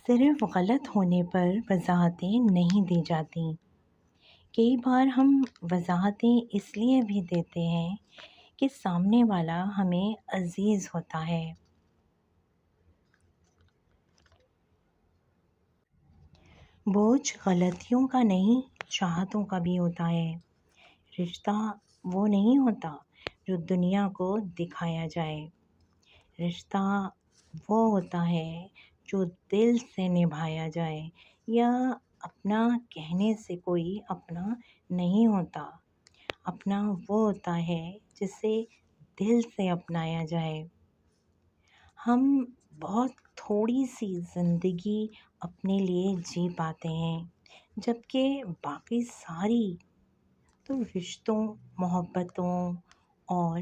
صرف غلط ہونے پر وضاحتیں نہیں دی جاتیں۔ کئی بار ہم وضاحتیں اس لیے بھی دیتے ہیں کہ سامنے والا ہمیں عزیز ہوتا ہے۔ بوجھ غلطیوں کا نہیں، چاہتوں کا بھی ہوتا ہے۔ رشتہ وہ نہیں ہوتا جو دنیا کو دکھایا جائے۔ رشتہ وہ ہوتا ہے جو دل سے نبھایا جائے، یا اپنا کہنے سے کوئی اپنا نہیں ہوتا۔ اپنا وہ ہوتا ہے جسے دل سے اپنایا جائے۔ ہم بہت تھوڑی سی زندگی اپنے لیے جی پاتے ہیں، جبکہ باقی ساری تو رشتوں، محبتوں اور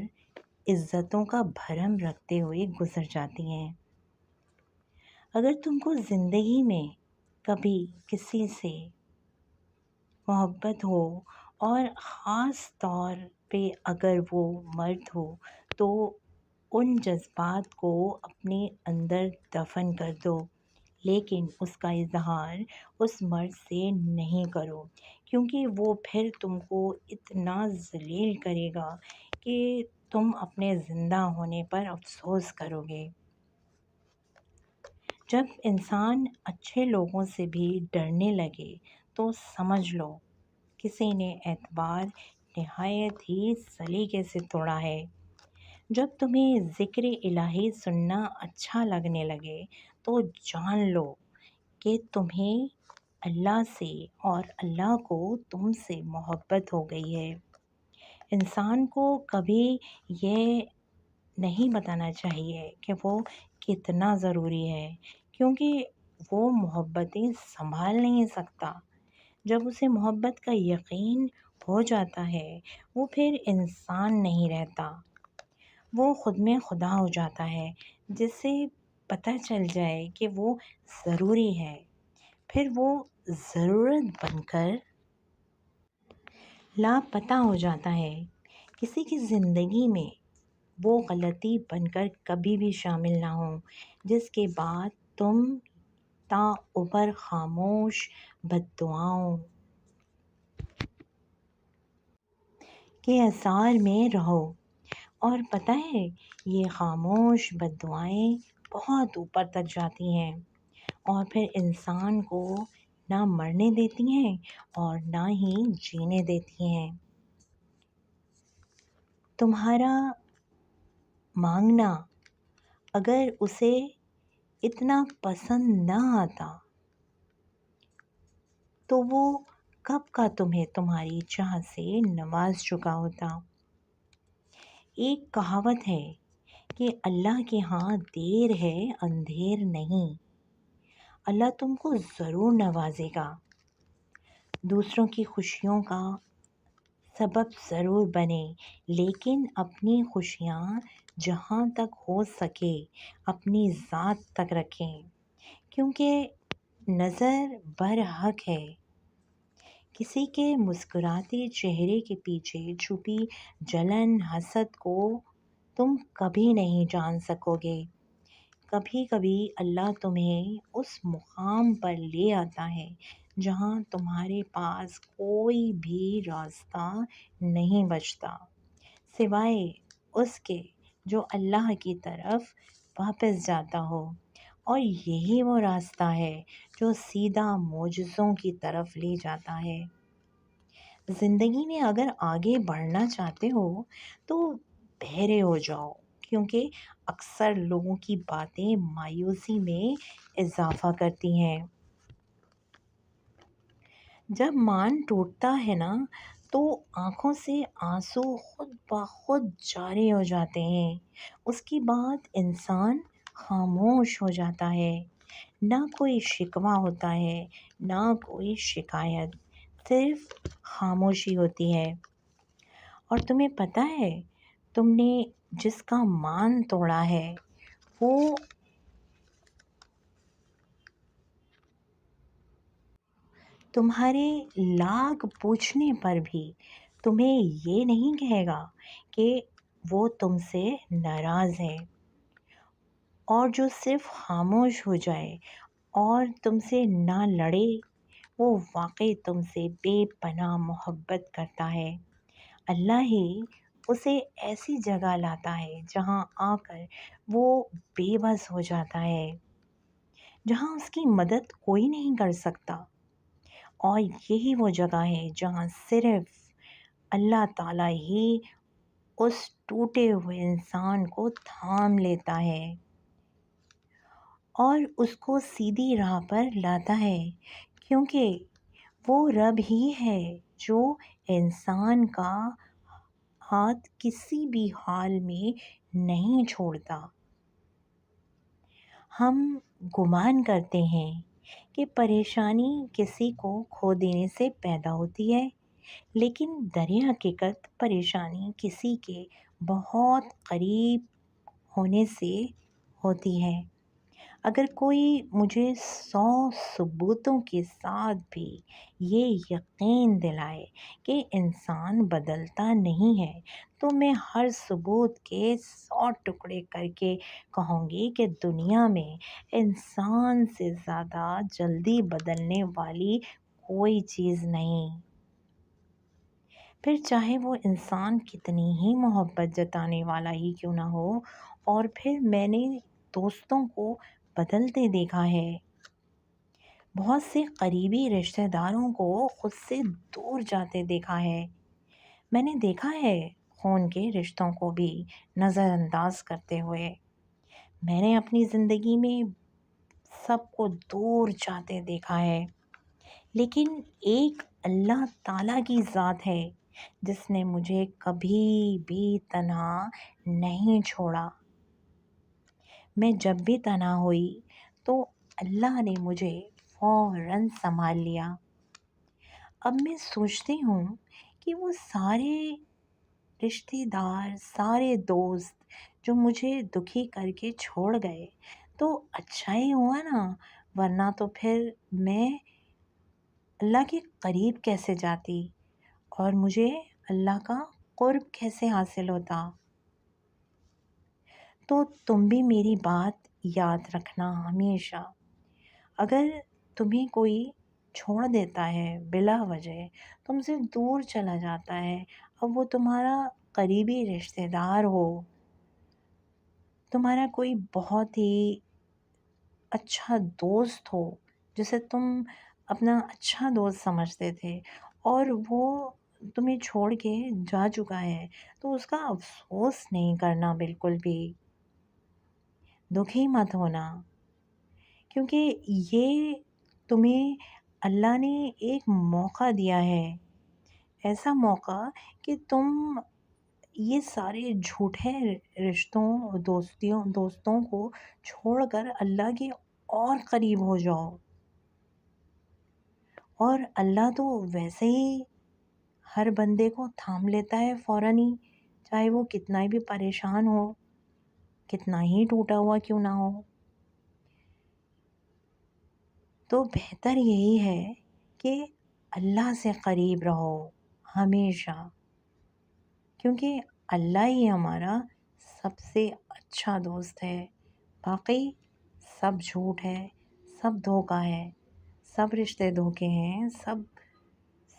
عزتوں کا بھرم رکھتے ہوئے گزر جاتی ہیں۔ اگر تم کو زندگی میں کبھی کسی سے محبت ہو، اور خاص طور پہ اگر وہ مرد ہو، تو ان جذبات کو اپنے اندر دفن کر دو، لیکن اس کا اظہار اس مرد سے نہیں کرو، کیونکہ وہ پھر تم کو اتنا ذلیل کرے گا کہ تم اپنے زندہ ہونے پر افسوس کرو گے۔ جب انسان اچھے لوگوں سے بھی ڈرنے لگے تو سمجھ لو کسی نے اعتبار نہایت ہی سلیقے سے توڑا ہے۔ جب تمہیں ذکر الہی سننا اچھا لگنے لگے تو جان لو کہ تمہیں اللہ سے اور اللہ کو تم سے محبت ہو گئی ہے۔ انسان کو کبھی یہ نہیں بتانا چاہیے کہ وہ کتنا ضروری ہے، کیونکہ وہ محبتیں سنبھال نہیں سکتا۔ جب اسے محبت کا یقین ہو جاتا ہے، وہ پھر انسان نہیں رہتا، وہ خود میں خدا ہو جاتا ہے۔ جسے پتہ چل جائے کہ وہ ضروری ہے، پھر وہ ضرورت بن کر لاپتہ ہو جاتا ہے۔ کسی کی زندگی میں وہ غلطی بن کر کبھی بھی شامل نہ ہو جس کے بعد تم تا ابر خاموش بددعاؤں کے اثار میں رہو۔ اور پتہ ہے، یہ خاموش بددعائیں بہت اوپر تک جاتی ہیں، اور پھر انسان کو نہ مرنے دیتی ہیں اور نہ ہی جینے دیتی ہیں۔ تمہارا مانگنا اگر اسے اتنا پسند نہ آتا تو وہ کب کا تمہیں تمہاری چاہ سے نواز چکا ہوتا۔ ایک کہاوت ہے کہ اللہ کے ہاں دیر ہے اندھیر نہیں۔ اللہ تم کو ضرور نوازے گا، دوسروں کی خوشیوں کا سبب ضرور بنے، لیکن اپنی خوشیاں جہاں تک ہو سکے اپنی ذات تک رکھیں، کیونکہ نظر برحق ہے۔ کسی کے مسکراتے چہرے کے پیچھے چھپی جلن، حسد کو تم کبھی نہیں جان سکو گے۔ کبھی کبھی اللہ تمہیں اس مقام پر لے آتا ہے جہاں تمہارے پاس کوئی بھی راستہ نہیں بچتا سوائے اس کے جو اللہ کی طرف واپس جاتا ہو، اور یہی وہ راستہ ہے جو سیدھا معجزوں کی طرف لے جاتا ہے۔ زندگی میں اگر آگے بڑھنا چاہتے ہو تو بہرے ہو جاؤ، کیونکہ اکثر لوگوں کی باتیں مایوسی میں اضافہ کرتی ہیں۔ جب مان ٹوٹتا ہے نا، تو آنکھوں سے آنسو خود بخود جاری ہو جاتے ہیں۔ اس کے بعد انسان خاموش ہو جاتا ہے، نہ کوئی شکوہ ہوتا ہے نہ کوئی شکایت، صرف خاموشی ہوتی ہے۔ اور تمہیں پتہ ہے، تم نے جس کا مان توڑا ہے وہ تمہارے لاکھ پوچھنے پر بھی تمہیں یہ نہیں کہے گا کہ وہ تم سے ناراض ہے۔ اور جو صرف خاموش ہو جائے اور تم سے نہ لڑے، وہ واقعی تم سے بے پناہ محبت کرتا ہے۔ اللہ ہی اسے ایسی جگہ لاتا ہے جہاں آ کر وہ بے بس ہو جاتا ہے، جہاں اس کی مدد کوئی نہیں کر سکتا، اور یہی وہ جگہ ہے جہاں صرف اللہ تعالیٰ ہی اس ٹوٹے ہوئے انسان کو تھام لیتا ہے اور اس کو سیدھی راہ پر لاتا ہے، کیونکہ وہ رب ہی ہے جو انسان کا ہاتھ کسی بھی حال میں نہیں چھوڑتا۔ ہم گمان کرتے ہیں کہ پریشانی کسی کو کھو دینے سے پیدا ہوتی ہے، لیکن در حقیقت پریشانی کسی کے بہت قریب ہونے سے ہوتی ہے۔ اگر کوئی مجھے 100 ثبوتوں کے ساتھ بھی یہ یقین دلائے کہ انسان بدلتا نہیں ہے، تو میں ہر ثبوت کے 100 ٹکڑے کر کے کہوں گی کہ دنیا میں انسان سے زیادہ جلدی بدلنے والی کوئی چیز نہیں، پھر چاہے وہ انسان کتنی ہی محبت جتانے والا ہی کیوں نہ ہو۔ اور پھر میں نے دوستوں کو بدلتے دیکھا ہے، بہت سے قریبی رشتہ داروں کو خود سے دور جاتے دیکھا ہے، میں نے دیکھا ہے خون کے رشتوں کو بھی نظر انداز کرتے ہوئے۔ میں نے اپنی زندگی میں سب کو دور جاتے دیکھا ہے، لیکن ایک اللہ تعالیٰ کی ذات ہے جس نے مجھے کبھی بھی تنہا نہیں چھوڑا۔ میں جب بھی تنہا ہوئی تو اللہ نے مجھے فوراً سنبھال لیا۔ اب میں سوچتی ہوں کہ وہ سارے رشتہ دار، سارے دوست جو مجھے دکھی کر کے چھوڑ گئے تو اچھا ہی ہوا نا، ورنہ تو پھر میں اللہ کے قریب کیسے جاتی اور مجھے اللہ کا قرب کیسے حاصل ہوتا۔ تو تم بھی میری بات یاد رکھنا ہمیشہ، اگر تمہیں کوئی چھوڑ دیتا ہے بلا وجہ، تم سے دور چلا جاتا ہے، اب وہ تمہارا قریبی رشتہ دار ہو، تمہارا کوئی بہت ہی اچھا دوست ہو جسے تم اپنا اچھا دوست سمجھتے تھے، اور وہ تمہیں چھوڑ کے جا چکا ہے، تو اس کا افسوس نہیں کرنا، بالکل بھی دکھی مت ہونا، کیونکہ یہ تمہیں اللہ نے ایک موقع دیا ہے، ایسا موقع کہ تم یہ سارے جھوٹے رشتوں دوستوں کو چھوڑ کر اللہ کے اور قریب ہو جاؤ، اور اللہ تو ویسے ہی ہر بندے کو تھام لیتا ہے فوراً ہی، چاہے وہ کتنا بھی پریشان ہو، کتنا ہی ٹوٹا ہوا کیوں نہ ہو۔ تو بہتر یہی ہے کہ اللہ سے قریب رہو ہمیشہ، کیونکہ اللہ ہی ہمارا سب سے اچھا دوست ہے، باقی سب جھوٹ ہے، سب دھوکہ ہے، سب رشتے دھوکے ہیں،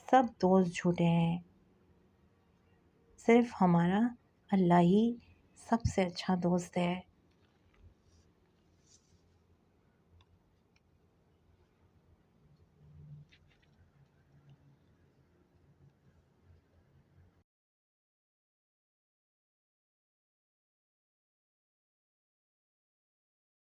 سب دوست جھوٹے ہیں، صرف ہمارا اللہ ہی سب سے اچھا دوست ہے۔